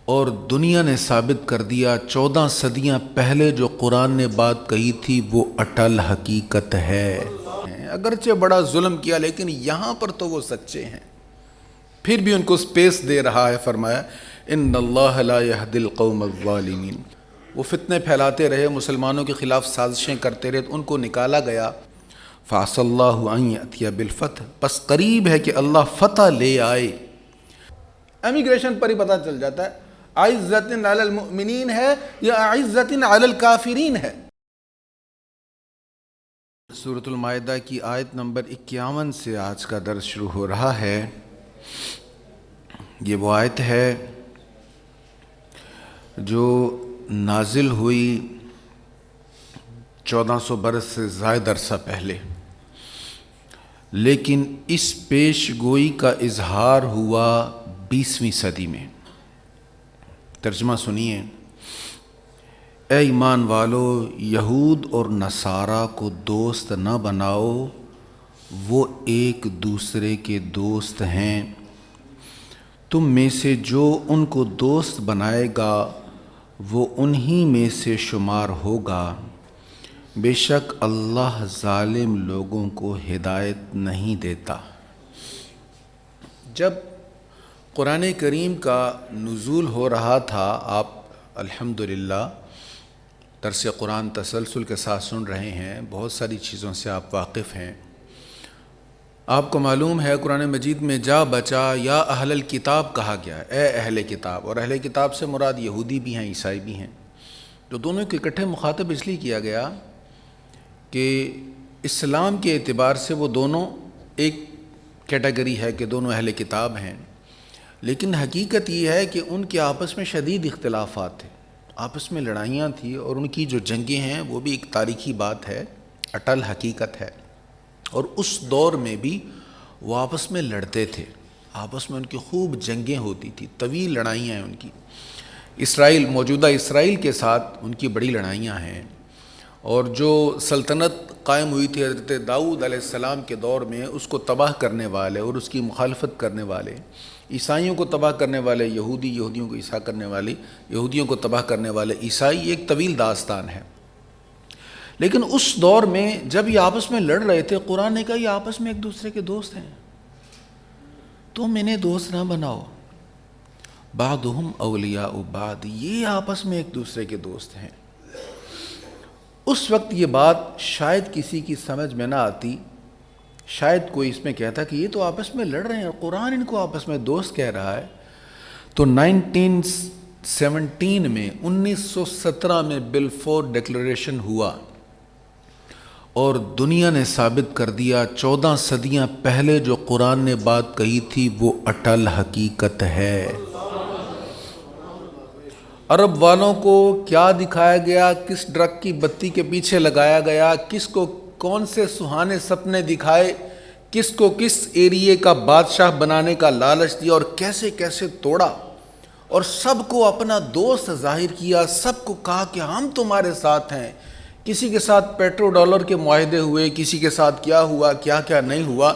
اور دنیا نے ثابت کر دیا 14 صدیاں پہلے جو قرآن نے بات کہی تھی وہ اٹل حقیقت ہے۔ اگرچہ بڑا ظلم کیا لیکن یہاں پر تو وہ سچے ہیں، پھر بھی ان کو سپیس دے رہا ہے۔ فرمایا ان اللہ لا یہدی القوم الظالمین۔ وہ فتنے پھیلاتے رہے، مسلمانوں کے خلاف سازشیں کرتے رہے، تو ان کو نکالا گیا۔ فعسى اللہ ان یأتی بالفتح، بس قریب ہے کہ اللہ فتح لے آئے۔ امیگریشن پر ہی پتہ چل جاتا ہے اعزۃ علی المؤمنین ہے یا اعزۃ علی الکافرین ہے۔ سورۃ المائدہ کی آیت نمبر 51 سے آج کا درس شروع ہو رہا ہے۔ یہ وہ آیت ہے جو نازل ہوئی 1400 برس سے زائد عرصہ پہلے، لیکن اس پیش گوئی کا اظہار ہوا 20ویں صدی میں۔ ترجمہ سنیے۔ اے ایمان والو، یہود اور نصارہ کو دوست نہ بناؤ، وہ ایک دوسرے کے دوست ہیں۔ تم میں سے جو ان کو دوست بنائے گا وہ انہی میں سے شمار ہوگا۔ بے شک اللہ ظالم لوگوں کو ہدایت نہیں دیتا۔ جب قرآن کریم کا نزول ہو رہا تھا، آپ الحمدللہ درس قرآن تسلسل کے ساتھ سن رہے ہیں، بہت ساری چیزوں سے آپ واقف ہیں۔ آپ کو معلوم ہے قرآن مجید میں جا بچا یا اہل الکتاب کہا گیا، اے اہل کتاب، اور اہل کتاب سے مراد یہودی بھی ہیں، عیسائی بھی ہیں۔ تو دونوں کے اکٹھے مخاطب اس لیے کیا گیا کہ اسلام کے اعتبار سے وہ دونوں ایک کیٹیگری ہے کہ دونوں اہل کتاب ہیں، لیکن حقیقت یہ ہے کہ ان کے آپس میں شدید اختلافات تھے، آپس میں لڑائیاں تھیں، اور ان کی جو جنگیں ہیں وہ بھی ایک تاریخی بات ہے، اٹل حقیقت ہے۔ اور اس دور میں بھی وہ آپس میں لڑتے تھے، آپس میں ان کی خوب جنگیں ہوتی تھی، طویل لڑائیاں ہیں ان کی۔ اسرائیل، موجودہ اسرائیل کے ساتھ ان کی بڑی لڑائیاں ہیں، اور جو سلطنت قائم ہوئی تھی حضرت داؤد علیہ السلام کے دور میں، اس کو تباہ کرنے والے اور اس کی مخالفت کرنے والے، عیسائیوں کو تباہ کرنے والے یہودی، یہودیوں کو عیسیٰ کرنے والے یہودیوں کو تباہ کرنے والے عیسائی، یہ ایک طویل داستان ہے۔ لیکن اس دور میں جب یہ آپس میں لڑ رہے تھے، قرآن نے کہا یہ آپس میں ایک دوسرے کے دوست ہیں، تم انہیں دوست نہ بناؤ، بعضهم اولیاء بعض، یہ آپس میں ایک دوسرے کے دوست ہیں۔ اس وقت یہ بات شاید کسی کی سمجھ میں نہ آتی، شاید کوئی اس میں کہتا کہ یہ تو آپس میں لڑ رہے ہیں، قرآن ان کو آپس میں دوست کہہ رہا ہے۔ تو 1917 میں 1917 میں بلفور ڈکلریشن ہوا، اور دنیا نے ثابت کر دیا 14 صدیاں پہلے جو قرآن نے بات کہی تھی وہ اٹل حقیقت ہے۔ عرب والوں کو کیا دکھایا گیا، کس ڈرگ کی بتی کے پیچھے لگایا گیا، کس کو کون سے سہانے سپنے دکھائے، کس کو کس ایریے کا بادشاہ بنانے کا لالچ دیا، اور کیسے کیسے توڑا، اور سب کو اپنا دوست ظاہر کیا، سب کو کہا کہ ہم تمہارے ساتھ ہیں۔ کسی کے ساتھ پیٹرو ڈالر کے معاہدے ہوئے، کسی کے ساتھ کیا ہوا، کیا کیا نہیں ہوا۔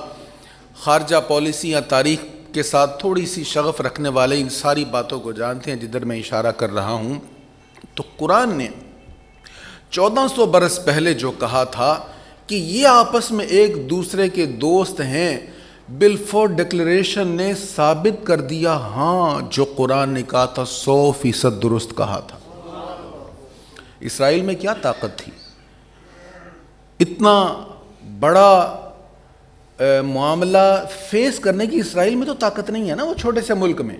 خارجہ پالیسی یا تاریخ کے ساتھ تھوڑی سی شغف رکھنے والے ان ساری باتوں کو جانتے ہیں جدھر میں اشارہ کر رہا ہوں۔ تو قرآن نے 1400 برس پہلے جو کہا تھا کہ یہ آپس میں ایک دوسرے کے دوست ہیں، بلفور ڈکلریشن نے ثابت کر دیا، ہاں جو قرآن نے کہا تھا 100% درست کہا تھا۔ اسرائیل میں کیا طاقت تھی؟ اتنا بڑا معاملہ فیس کرنے کی اسرائیل میں تو طاقت نہیں ہے نا، وہ چھوٹے سے ملک میں۔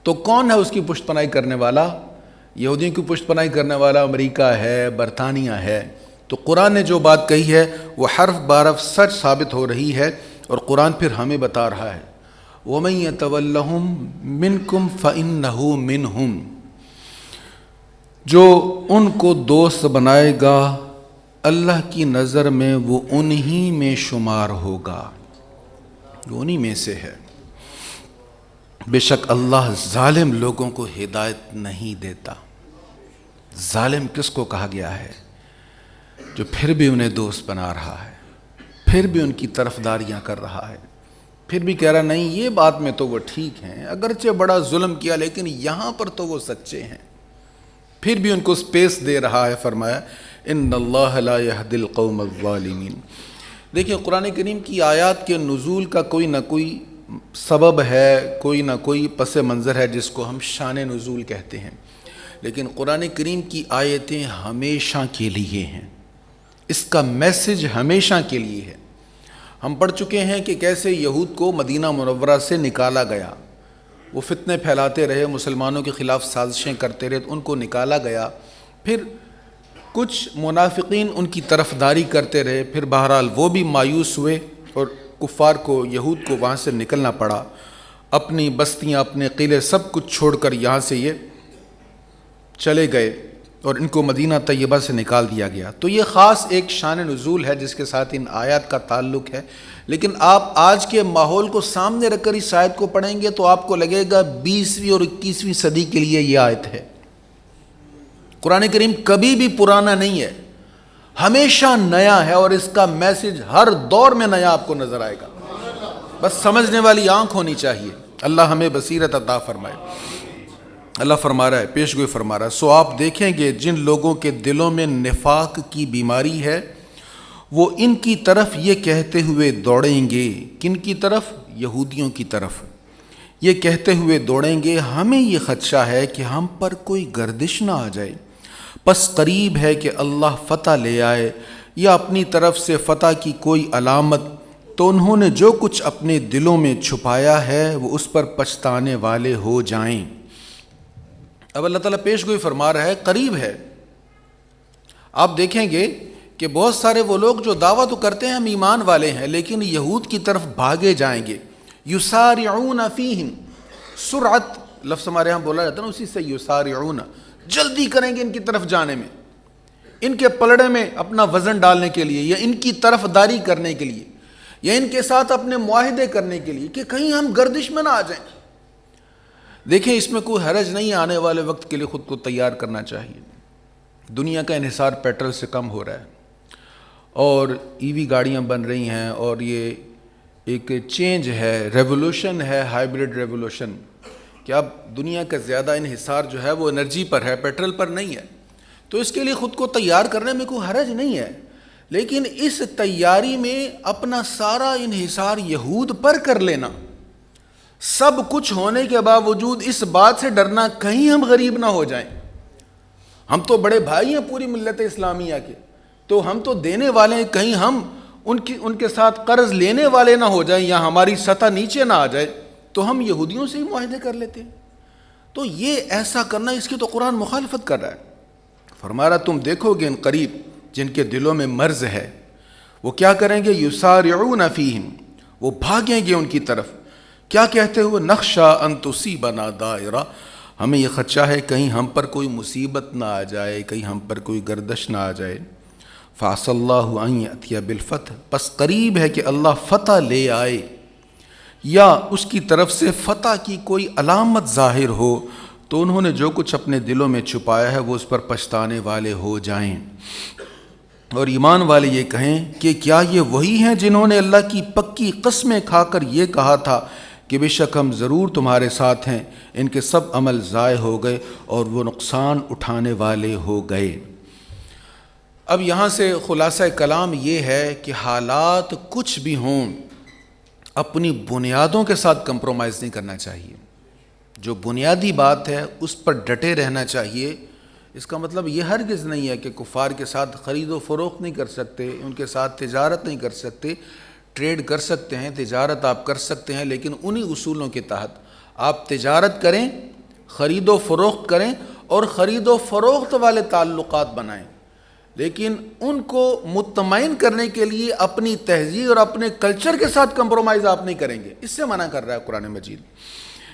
تو کون ہے اس کی پشت پناہی کرنے والا؟ یہودیوں کی پشت پناہی کرنے والا امریکہ ہے، برطانیہ ہے۔ تو قرآن نے جو بات کہی ہے وہ حرف بحرف سچ ثابت ہو رہی ہے، اور قرآن پھر ہمیں بتا رہا ہے وَمَن يَتَوَلَّهُم مِّنكُمْ فَإِنَّهُ مِنْهُمْ، جو ان کو دوست بنائے گا اللہ کی نظر میں وہ انہی میں شمار ہوگا، وہ انہی میں سے ہے۔ بے شک اللہ ظالم لوگوں کو ہدایت نہیں دیتا۔ ظالم کس کو کہا گیا ہے؟ جو پھر بھی انہیں دوست بنا رہا ہے، پھر بھی ان کی طرفداریاں کر رہا ہے، پھر بھی کہہ رہا نہیں یہ بات میں تو وہ ٹھیک ہیں، اگرچہ بڑا ظلم کیا لیکن یہاں پر تو وہ سچے ہیں، پھر بھی ان کو سپیس دے رہا ہے۔ فرمایا ان اللہ لا یہدی القوم الظالمین۔ دیکھیں قرآن کریم کی آیات کے نزول کا کوئی نہ کوئی سبب ہے، کوئی نہ کوئی پس منظر ہے جس کو ہم شان نزول کہتے ہیں، لیکن قرآن کریم کی آیتیں ہمیشہ کے لیے ہیں، اس کا میسج ہمیشہ کے لیے ہے۔ ہم پڑھ چکے ہیں کہ کیسے یہود کو مدینہ منورہ سے نکالا گیا، وہ فتنے پھیلاتے رہے، مسلمانوں کے خلاف سازشیں کرتے رہے، ان کو نکالا گیا، پھر کچھ منافقین ان کی طرفداری کرتے رہے، پھر بہرحال وہ بھی مایوس ہوئے اور کفار کو، یہود کو وہاں سے نکلنا پڑا، اپنی بستیاں، اپنے قلعے سب کچھ چھوڑ کر یہاں سے یہ چلے گئے اور ان کو مدینہ طیبہ سے نکال دیا گیا۔ تو یہ خاص ایک شان نزول ہے جس کے ساتھ ان آیات کا تعلق ہے، لیکن آپ آج کے ماحول کو سامنے رکھ کر اس آیت کو پڑھیں گے تو آپ کو لگے گا 20ویں اور 21ویں صدی کے لیے یہ آیت ہے۔ قرآن کریم کبھی بھی پرانا نہیں ہے، ہمیشہ نیا ہے، اور اس کا میسج ہر دور میں نیا آپ کو نظر آئے گا، بس سمجھنے والی آنکھ ہونی چاہیے۔ اللہ ہمیں بصیرت عطا فرمائے۔ اللہ فرما رہا ہے، پیش گوئی فرما رہا ہے، سو آپ دیکھیں گے جن لوگوں کے دلوں میں نفاق کی بیماری ہے وہ ان کی طرف یہ کہتے ہوئے دوڑیں گے، کن کی طرف؟ یہودیوں کی طرف، یہ کہتے ہوئے دوڑیں گے ہمیں یہ خدشہ ہے کہ ہم پر کوئی گردش نہ آ جائے، پس قریب ہے کہ اللہ فتح لے آئے یا اپنی طرف سے فتح کی کوئی علامت، تو انہوں نے جو کچھ اپنے دلوں میں چھپایا ہے وہ اس پر پچھتانے والے ہو جائیں۔ اب اللہ تعالیٰ پیش گوئی فرما رہا ہے قریب ہے۔ آپ دیکھیں گے کہ بہت سارے وہ لوگ جو دعویٰ تو کرتے ہیں ہم ایمان والے ہیں، لیکن یہود کی طرف بھاگے جائیں گے۔ یسارعون فیہم، سرعت لفظ ہمارے یہاں بولا جاتا ہے نا، اسی سے یسارعون، جلدی کریں گے ان کی طرف جانے میں، ان کے پلڑے میں اپنا وزن ڈالنے کے لیے، یا ان کی طرف داری کرنے کے لیے، یا ان کے ساتھ اپنے معاہدے کرنے کے لیے کہ کہیں ہم گردش میں نہ آ جائیں۔ دیکھیں اس میں کوئی حرج نہیں، آنے والے وقت کے لیے خود کو تیار کرنا چاہیے۔ دنیا کا انحصار پیٹرول سے کم ہو رہا ہے اور ای وی گاڑیاں بن رہی ہیں، اور یہ ایک چینج ہے، ریولوشن ہے، ہائیبرڈ ریولوشن، کہ اب دنیا کا زیادہ انحصار جو ہے وہ انرجی پر ہے، پیٹرول پر نہیں ہے، تو اس کے لیے خود کو تیار کرنے میں کوئی حرج نہیں ہے، لیکن اس تیاری میں اپنا سارا انحصار یہود پر کر لینا، سب کچھ ہونے کے باوجود اس بات سے ڈرنا کہیں ہم غریب نہ ہو جائیں۔ ہم تو بڑے بھائی ہیں پوری ملت اسلامیہ کے، تو ہم تو دینے والے ہیں، کہیں ہم ان کے ساتھ قرض لینے والے نہ ہو جائیں یا ہماری سطح نیچے نہ آ جائے، تو ہم یہودیوں سے ہی معاہدے کر لیتے ہیں۔ تو یہ ایسا کرنا، اس کی تو قرآن مخالفت کر رہا ہے۔ فرما رہا تم دیکھو گے ان قریب جن کے دلوں میں مرض ہے وہ کیا کریں گے؟ یسارعون فیہم، وہ بھاگیں گے ان کی طرف، کیا کہتے ہوئے؟ نخشا ان تصیبنا دائرہ، ہمیں یہ خدشہ ہے کہیں ہم پر کوئی مصیبت نہ آ جائے، کہیں ہم پر کوئی گردش نہ آ جائے۔ فعسى اللہ ان یأتی بالفتح، پس قریب ہے کہ اللہ فتح لے آئے یا اس کی طرف سے فتح کی کوئی علامت ظاہر ہو، تو انہوں نے جو کچھ اپنے دلوں میں چھپایا ہے وہ اس پر پچھتانے والے ہو جائیں۔ اور ایمان والے یہ کہیں کہ کیا یہ وہی ہیں جنہوں نے اللہ کی پکی قسمیں کھا کر یہ کہا تھا کہ بے شک ہم ضرور تمہارے ساتھ ہیں، ان کے سب عمل ضائع ہو گئے اور وہ نقصان اٹھانے والے ہو گئے۔ اب یہاں سے خلاصہ کلام یہ ہے کہ حالات کچھ بھی ہوں اپنی بنیادوں کے ساتھ کمپرومائز نہیں کرنا چاہیے، جو بنیادی بات ہے اس پر ڈٹے رہنا چاہیے۔ اس کا مطلب یہ ہرگز نہیں ہے کہ کفار کے ساتھ خرید و فروخت نہیں کر سکتے، ان کے ساتھ تجارت نہیں کر سکتے، ٹریڈ کر سکتے ہیں، تجارت آپ کر سکتے ہیں، لیکن انہی اصولوں کے تحت آپ تجارت کریں، خرید و فروخت کریں اور خرید و فروخت والے تعلقات بنائیں، لیکن ان کو مطمئن کرنے کے لیے اپنی تہذیب اور اپنے کلچر کے ساتھ کمپرومائز آپ نہیں کریں گے۔ اس سے منع کر رہا ہے قرآن مجید۔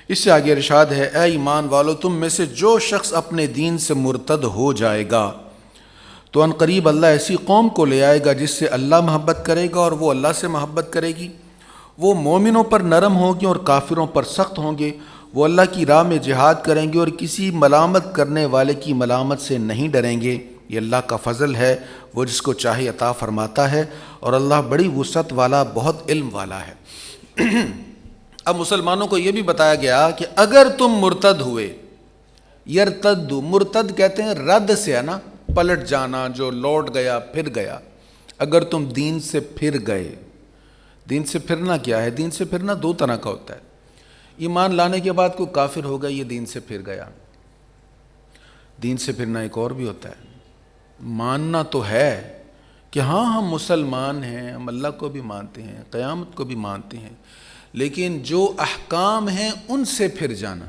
اس سے آگے ارشاد ہے، اے ایمان والو تم میں سے جو شخص اپنے دین سے مرتد ہو جائے گا تو ان قریب اللہ ایسی قوم کو لے آئے گا جس سے اللہ محبت کرے گا اور وہ اللہ سے محبت کرے گی، وہ مومنوں پر نرم ہوں گے اور کافروں پر سخت ہوں گے، وہ اللہ کی راہ میں جہاد کریں گے اور کسی ملامت کرنے والے کی ملامت سے نہیں ڈریں گے۔ یہ اللہ کا فضل ہے، وہ جس کو چاہے عطا فرماتا ہے، اور اللہ بڑی وسعت والا، بہت علم والا ہے۔ اب مسلمانوں کو یہ بھی بتایا گیا کہ اگر تم مرتد ہوئے، یرتد، مرتد کہتے ہیں رد سے ہے نا، پلٹ جانا، جو لوٹ گیا پھر گیا، اگر تم دین سے پھر گئے. دین سے پھرنا کیا ہے؟ دین سے پھرنا دو طرح کا ہوتا ہے. ایمان لانے کے بعد کوئی کافر ہوگا، یہ دین سے پھر گیا. دین سے پھرنا ایک اور بھی ہوتا ہے، ماننا تو ہے کہ ہاں ہم مسلمان ہیں، ہم اللہ کو بھی مانتے ہیں، قیامت کو بھی مانتے ہیں، لیکن جو احکام ہیں ان سے پھر جانا.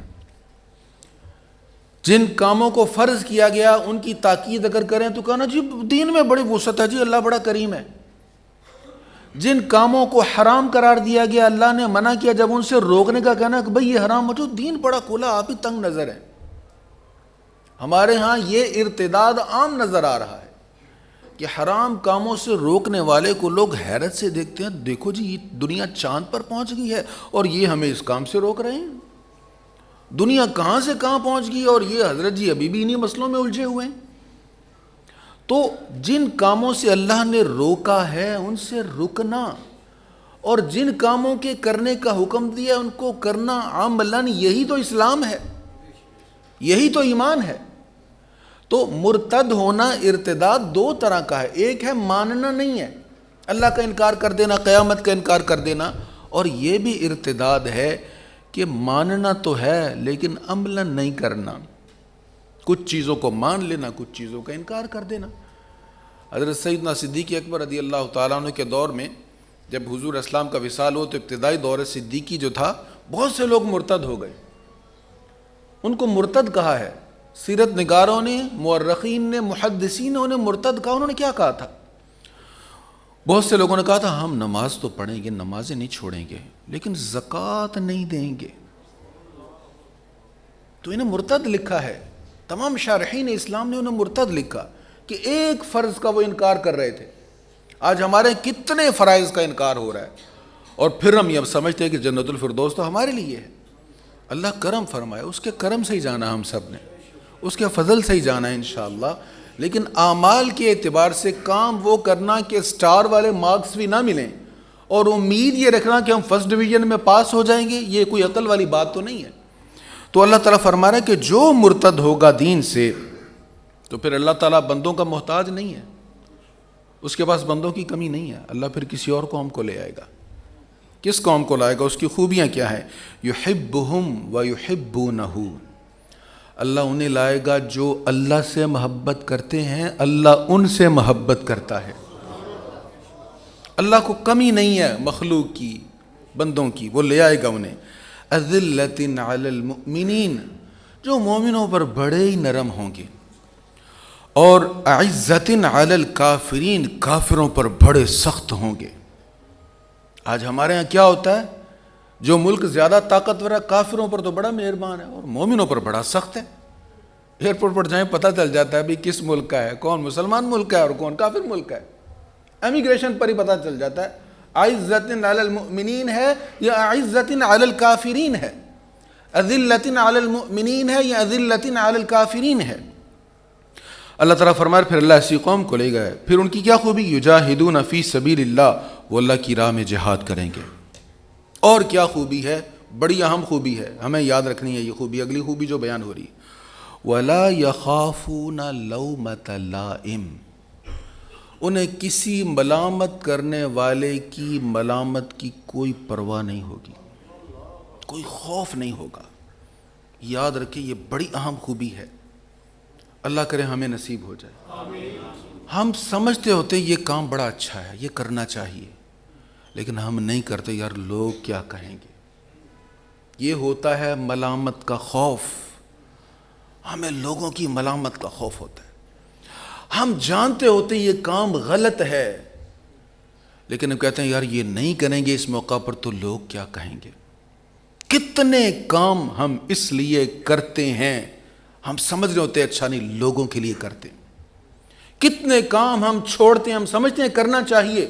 جن کاموں کو فرض کیا گیا ان کی تاکید اگر کریں تو کہنا جی دین میں بڑی وسعت ہے، جی اللہ بڑا کریم ہے. جن کاموں کو حرام قرار دیا گیا، اللہ نے منع کیا، جب ان سے روکنے کا کہنا کہ بھئی یہ حرام ہو، دین بڑا کھلا، آپ ہی تنگ نظر ہیں. ہمارے ہاں یہ ارتداد عام نظر آ رہا ہے کہ حرام کاموں سے روکنے والے کو لوگ حیرت سے دیکھتے ہیں، دیکھو جی یہ دنیا چاند پر پہنچ گئی ہے اور یہ ہمیں اس کام سے روک رہے ہیں. دنیا کہاں سے کہاں پہنچ گئی اور یہ حضرت جی ابھی بھی انہی مسئلوں میں الجھے ہوئے ہیں. تو جن کاموں سے اللہ نے روکا ہے ان سے رکنا، اور جن کاموں کے کرنے کا حکم دیا ان کو کرنا عملاً، یہی تو اسلام ہے، یہی تو ایمان ہے. تو مرتد ہونا، ارتداد دو طرح کا ہے. ایک ہے ماننا نہیں ہے، اللہ کا انکار کر دینا، قیامت کا انکار کر دینا، اور یہ بھی ارتداد ہے کہ ماننا تو ہے لیکن عملاً نہیں کرنا. کچھ چیزوں کو مان لینا، کچھ چیزوں کا انکار کر دینا. حضرت سیدنا صدیق اکبر رضی اللہ تعالیٰ عنہ کے دور میں جب حضور اسلام کا وصال ہو تو ابتدائی دور صدیقی جو تھا، بہت سے لوگ مرتد ہو گئے. ان کو مرتد کہا ہے. سیرت نگاروں نے، مورخین نے، محدثین نے انہیں مرتد کہا. انہوں نے کیا کہا تھا؟ بہت سے لوگوں نے کہا تھا ہم نماز تو پڑھیں گے، نمازیں نہیں چھوڑیں گے، لیکن زکوٰۃ نہیں دیں گے. تو انہیں مرتد لکھا ہے. تمام شارحین اسلام نے انہیں مرتد لکھا کہ ایک فرض کا وہ انکار کر رہے تھے. آج ہمارے کتنے فرائض کا انکار ہو رہا ہے، اور پھر ہم یہ اب سمجھتے ہیں کہ جنت الفردوس تو ہمارے لیے ہے. اللہ کرم فرمائے، اس کے کرم سے ہی جانا ہم سب نے، اس کے فضل سے ہی جانا ہے انشاءاللہ. لیکن اعمال کے اعتبار سے کام وہ کرنا کہ سٹار والے مارکس بھی نہ ملیں اور امید یہ رکھنا کہ ہم فرسٹ ڈویژن میں پاس ہو جائیں گے، یہ کوئی عقل والی بات تو نہیں ہے. تو اللہ تعالیٰ فرما رہا ہے کہ جو مرتد ہوگا دین سے، تو پھر اللہ تعالیٰ بندوں کا محتاج نہیں ہے، اس کے پاس بندوں کی کمی نہیں ہے. اللہ پھر کسی اور قوم کو لے آئے گا. کس قوم کو لائے گا؟ اس کی خوبیاں کیا ہیں؟ یحبہم ویحبونہ، اللہ انہیں لائے گا جو اللہ سے محبت کرتے ہیں، اللہ ان سے محبت کرتا ہے. اللہ کو کمی نہیں ہے مخلوق کی، بندوں کی، وہ لے آئے گا انہیں. اذلۃ علی المؤمنین، جو مومنوں پر بڑے ہی نرم ہوں گے، اور اعزۃ علی الکافرین، کافروں پر بڑے سخت ہوں گے. آج ہمارے ہاں کیا ہوتا ہے؟ جو ملک زیادہ طاقتور ہے کافروں پر تو بڑا مہربان ہے اور مومنوں پر بڑا سخت ہے. ایئرپورٹ پر جائیں پتہ چل جاتا ہے بھی کس ملک کا ہے، کون مسلمان ملک ہے اور کون کافر ملک ہے. امیگریشن پر ہی پتہ چل جاتا ہے اعزۃ علی المؤمنین ہے یا اعزۃ علی الکافرین ہے، اذلۃ علی المؤمنین ہے یا اذلۃ علی الکافرین ہے. اللہ تعالیٰ فرمائے پھر اللہ ایسی قوم کو لے گئے. پھر ان کی کیا خوبی؟ یجاہدون فی سبیل اللہ، وہ اللہ کی راہ میں جہاد کریں گے. اور کیا خوبی ہے؟ بڑی اہم خوبی ہے، ہمیں یاد رکھنی ہے یہ خوبی. اگلی خوبی جو بیان ہو رہی ہے، وَلَا يَخَافُونَ لَوْمَةَ لَائِمٍ، انہیں کسی ملامت کرنے والے کی ملامت کی کوئی پرواہ نہیں ہوگی، کوئی خوف نہیں ہوگا. یاد رکھیں یہ بڑی اہم خوبی ہے. اللہ کرے ہمیں نصیب ہو جائے. ہم سمجھتے ہوتے یہ کام بڑا اچھا ہے، یہ کرنا چاہیے، لیکن ہم نہیں کرتے. یار لوگ کیا کہیں گے؟ یہ ہوتا ہے ملامت کا خوف. ہمیں لوگوں کی ملامت کا خوف ہوتا ہے. ہم جانتے ہوتے یہ کام غلط ہے، لیکن ہم کہتے ہیں یار یہ نہیں کریں گے اس موقع پر تو لوگ کیا کہیں گے. کتنے کام ہم اس لیے کرتے ہیں، ہم سمجھ رہے ہوتے اچھا نہیں، لوگوں کے لیے کرتے ہیں. کتنے کام ہم چھوڑتے ہیں، ہم سمجھتے ہیں کرنا چاہیے،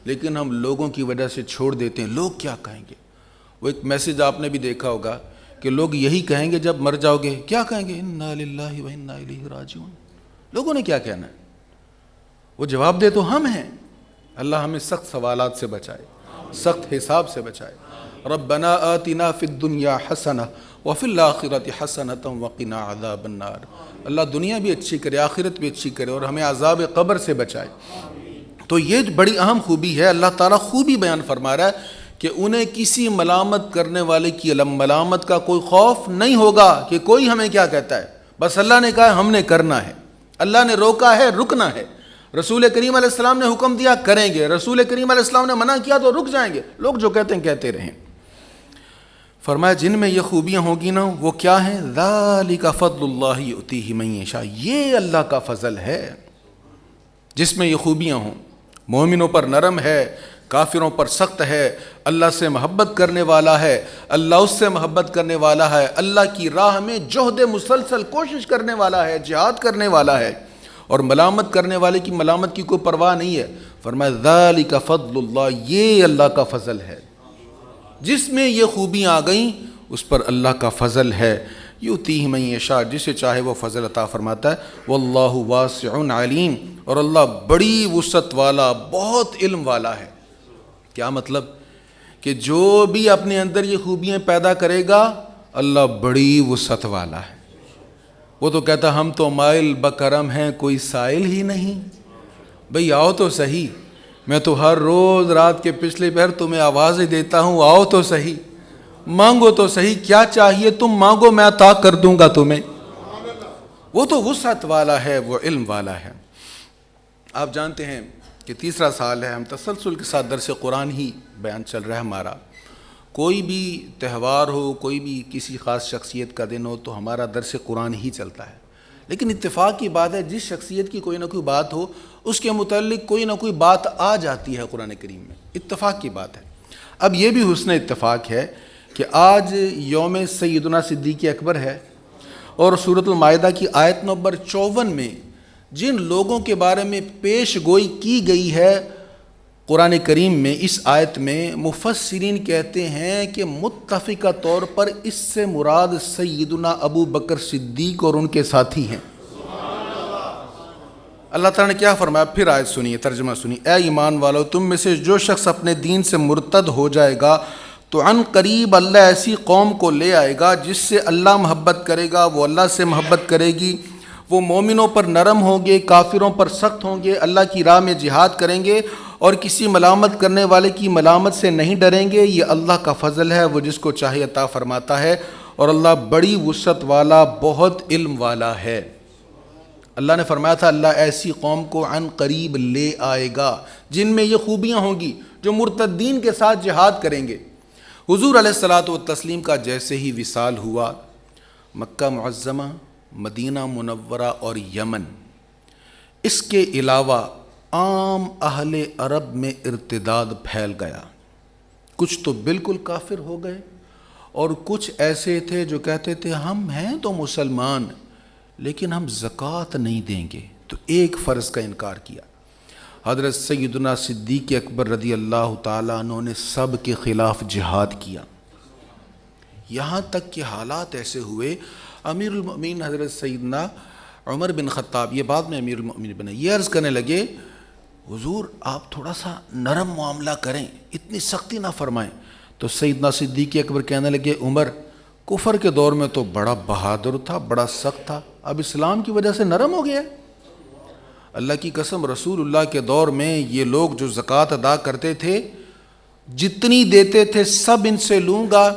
لیکن ہم لوگوں کی وجہ سے چھوڑ دیتے ہیں. لوگ کیا کہیں گے؟ وہ ایک میسج آپ نے بھی دیکھا ہوگا کہ لوگ یہی کہیں گے جب مر جاؤ گے. کیا کہیں گے؟ انا للہ و انا الیہ راجعون. لوگوں نے کیا کہنا ہے؟ وہ جواب دے تو ہم ہیں. اللہ ہمیں سخت سوالات سے بچائے، سخت حساب سے بچائے. ربنا آتنا فی الدنیا حسنہ وفی الآخرۃ حسنۃ وقنا عذاب النار۔ اللہ دنیا بھی اچھی کرے، آخرت بھی اچھی کرے، اور ہمیں عذاب قبر سے بچائے۔ تو یہ بڑی اہم خوبی ہے، اللہ تعالیٰ خوبی بیان فرما رہا ہے کہ انہیں کسی ملامت کرنے والے کی ملامت کا کوئی خوف نہیں ہوگا کہ کوئی ہمیں کیا کہتا ہے، بس اللہ نے کہا ہے ہم نے کرنا ہے، اللہ نے روکا ہے رکنا ہے، رسول کریم علیہ السلام نے حکم دیا کریں گے، رسول کریم علیہ السلام نے منع کیا تو رک جائیں گے، لوگ جو کہتے ہیں کہتے رہیں۔ فرمایا جن میں یہ خوبیاں ہوں گی نا وہ کیا ہیں، ذالک فضل اللہ یؤتیہ من یشاء، یہ اللہ کا فضل ہے جس میں یہ خوبیاں ہوں۔ مومنوں پر نرم ہے، کافروں پر سخت ہے، اللہ سے محبت کرنے والا ہے، اللہ اس سے محبت کرنے والا ہے، اللہ کی راہ میں جہد مسلسل کوشش کرنے والا ہے، جہاد کرنے والا ہے، اور ملامت کرنے والے کی ملامت کی کوئی پرواہ نہیں ہے۔ فرمایا ذالک فضل اللہ، یہ اللہ کا فضل ہے، جس میں یہ خوبیاں آ گئیں اس پر اللہ کا فضل ہے، یؤتیہ من یشاء، جسے چاہے وہ فضل عطا فرماتا ہے، واللہ واسع علیم، اور اللہ بڑی وسعت والا، بہت علم والا ہے۔ کیا مطلب؟ کہ جو بھی اپنے اندر یہ خوبیاں پیدا کرے گا اللہ بڑی وسعت والا ہے۔ وہ تو کہتا ہم تو مائل بکرم ہیں کوئی سائل ہی نہیں، بھئی آؤ تو صحیح، میں تو ہر روز رات کے پچھلے پہر تمہیں آوازیں دیتا ہوں، آؤ تو صحیح، مانگو تو صحیح، کیا چاہیے تم مانگو میں عطا کر دوں گا تمہیں۔ وہ تو وسعت والا ہے، وہ علم والا ہے۔ آپ جانتے ہیں کہ تیسرا سال ہے، ہم تسلسل کے ساتھ درس قرآن ہی بیان چل رہا ہے ہمارا۔ کوئی بھی تہوار ہو، کوئی بھی کسی خاص شخصیت کا دن ہو تو ہمارا درس قرآن ہی چلتا ہے، لیکن اتفاق کی بات ہے جس شخصیت کی کوئی نہ کوئی بات ہو اس کے متعلق کوئی نہ کوئی بات آ جاتی ہے قرآن کریم میں، اتفاق کی بات ہے۔ اب یہ بھی حسن اتفاق ہے کہ آج یوم سیدنا صدیق اکبر ہے، اور سورۃ المائدہ کی آیت نمبر 54 میں جن لوگوں کے بارے میں پیش گوئی کی گئی ہے قرآن کریم میں، اس آیت میں مفسرین کہتے ہیں کہ متفقہ طور پر اس سے مراد سیدنا ابو بکر صدیق اور ان کے ساتھی ہیں۔ اللہ تعالیٰ نے کیا فرمایا، پھر آیت سنیے، ترجمہ سنیے۔ اے ایمان والو، تم میں سے جو شخص اپنے دین سے مرتد ہو جائے گا تو عن قریب اللہ ایسی قوم کو لے آئے گا جس سے اللہ محبت کرے گا، وہ اللہ سے محبت کرے گی، وہ مومنوں پر نرم ہوں گے، کافروں پر سخت ہوں گے، اللہ کی راہ میں جہاد کریں گے، اور کسی ملامت کرنے والے کی ملامت سے نہیں ڈریں گے۔ یہ اللہ کا فضل ہے، وہ جس کو چاہے عطا فرماتا ہے، اور اللہ بڑی وسعت والا، بہت علم والا ہے۔ اللہ نے فرمایا تھا اللہ ایسی قوم کو عن قریب لے آئے گا جن میں یہ خوبیاں ہوں گی، جو مرتدین کے ساتھ جہاد کریں گے۔ حضور علیہ الصلاۃ والتسلیم کا جیسے ہی وصال ہوا، مکہ معظمہ، مدینہ منورہ اور یمن، اس کے علاوہ عام اہل عرب میں ارتداد پھیل گیا۔ کچھ تو بالکل کافر ہو گئے، اور کچھ ایسے تھے جو کہتے تھے ہم ہیں تو مسلمان لیکن ہم زکوٰۃ نہیں دیں گے، تو ایک فرض کا انکار کیا۔ حضرت سیدنا صدیق اکبر رضی اللہ تعالیٰ عنہ نے سب کے خلاف جہاد کیا، یہاں تک کہ حالات ایسے ہوئے امیر المؤمنین حضرت سیدنا عمر بن خطاب، یہ بعد میں امیر المؤمنین بنے، یہ عرض کرنے لگے حضور آپ تھوڑا سا نرم معاملہ کریں، اتنی سختی نہ فرمائیں۔ تو سیدنا صدیق اکبر کہنے لگے عمر کفر کے دور میں تو بڑا بہادر تھا، بڑا سخت تھا، اب اسلام کی وجہ سے نرم ہو گیا۔ اللہ کی قسم رسول اللہ کے دور میں یہ لوگ جو زکوٰۃ ادا کرتے تھے، جتنی دیتے تھے سب ان سے لوں گا،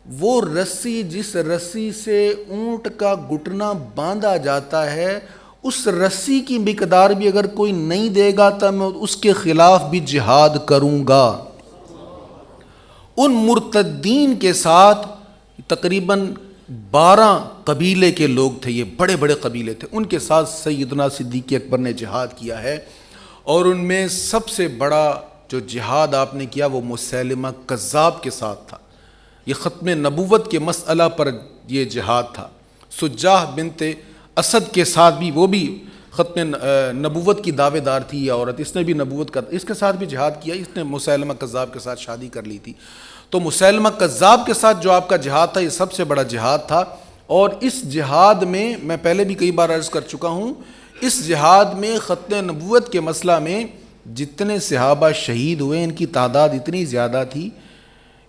وہ رسی جس رسی سے اونٹ کا گھٹنا باندھا جاتا ہے، اس رسی کی مقدار بھی اگر کوئی نہیں دے گا تو میں اس کے خلاف بھی جہاد کروں گا۔ ان مرتدین کے ساتھ تقریباً 12 قبیلے کے لوگ تھے، یہ بڑے بڑے قبیلے تھے، ان کے ساتھ سیدنا صدیق اکبر نے جہاد کیا ہے، اور ان میں سب سے بڑا جو جہاد آپ نے کیا وہ مسیلمہ کذاب کے ساتھ تھا۔ یہ ختم نبوت کے مسئلہ پر یہ جہاد تھا۔ سجاح بنت اسد کے ساتھ بھی، وہ بھی ختم نبوت کی دعوے دار تھی یہ عورت، اس نے بھی نبوت کا، اس کے ساتھ بھی جہاد کیا، اس نے مسیلمہ کذاب کے ساتھ شادی کر لی تھی۔ تو مسیلمہ کذاب کے ساتھ جو آپ کا جہاد تھا یہ سب سے بڑا جہاد تھا، اور اس جہاد میں پہلے بھی کئی بار عرض کر چکا ہوں، اس جہاد میں ختم نبوت کے مسئلہ میں جتنے صحابہ شہید ہوئے ان کی تعداد اتنی زیادہ تھی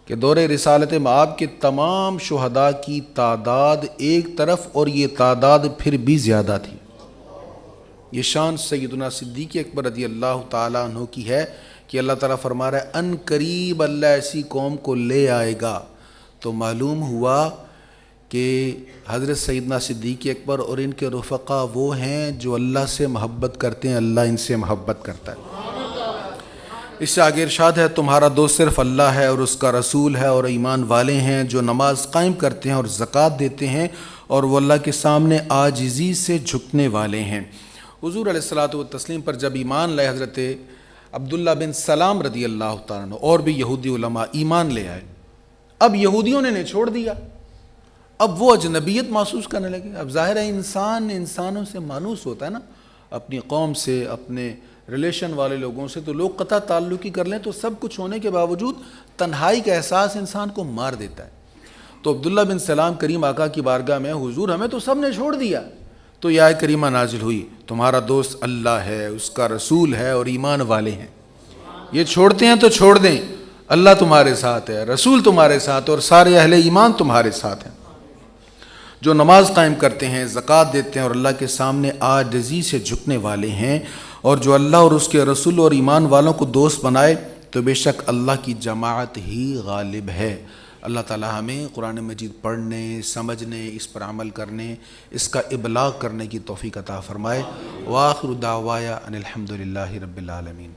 کہ دور رسالت مآب کے تمام شہداء کی تعداد ایک طرف اور یہ تعداد پھر بھی زیادہ تھی۔ یہ شان سیدنا صدیق اکبر رضی اللہ تعالیٰ عنہ کی ہے کہ اللہ تعالیٰ فرما رہا ہے ان قریب اللہ ایسی قوم کو لے آئے گا۔ تو معلوم ہوا کہ حضرت سیدنا صدیق اکبر اور ان کے رفقا وہ ہیں جو اللہ سے محبت کرتے ہیں، اللہ ان سے محبت کرتا ہے۔ اس سے آگے ارشاد ہے تمہارا دوست صرف اللہ ہے اور اس کا رسول ہے اور ایمان والے ہیں جو نماز قائم کرتے ہیں اور زکوٰۃ دیتے ہیں اور وہ اللہ کے سامنے عاجزی سے جھکنے والے ہیں۔ حضور علیہ الصلوۃ والتسلیم پر جب ایمان لائے حضرت عبداللہ بن سلام رضی اللہ تعالیٰ عنہ اور بھی یہودی علماء ایمان لے آئے، اب یہودیوں نے چھوڑ دیا، اب وہ اجنبیت محسوس کرنے لگے۔ اب ظاہر ہے انسان انسانوں سے مانوس ہوتا ہے نا، اپنی قوم سے، اپنے ریلیشن والے لوگوں سے تو لوگ قطع تعلقی کر لیں تو سب کچھ ہونے کے باوجود تنہائی کا احساس انسان کو مار دیتا ہے۔ تو عبداللہ بن سلام کریم آقا کی بارگاہ میں حضور ہمیں تو سب نے چھوڑ دیا، تو یہ آیت کریمہ نازل ہوئی تمہارا دوست اللہ ہے، اس کا رسول ہے اور ایمان والے ہیں۔ یہ چھوڑتے ہیں تو چھوڑ دیں، اللہ تمہارے ساتھ ہے، رسول تمہارے ساتھ اور سارے اہل ایمان تمہارے ساتھ ہیں۔ جو نماز قائم کرتے ہیں، زکوٰۃ دیتے ہیں اور اللہ کے سامنے عاجزی سے جھکنے والے ہیں، اور جو اللہ اور اس کے رسول اور ایمان والوں کو دوست بنائے تو بے شک اللہ کی جماعت ہی غالب ہے۔ اللہ تعالی ہمیں قرآن مجید پڑھنے، سمجھنے، اس پر عمل کرنے، اس کا ابلاغ کرنے کی توفیق عطا فرمائے۔ وآخر دعوایا ان الحمد للہ رب العالمین۔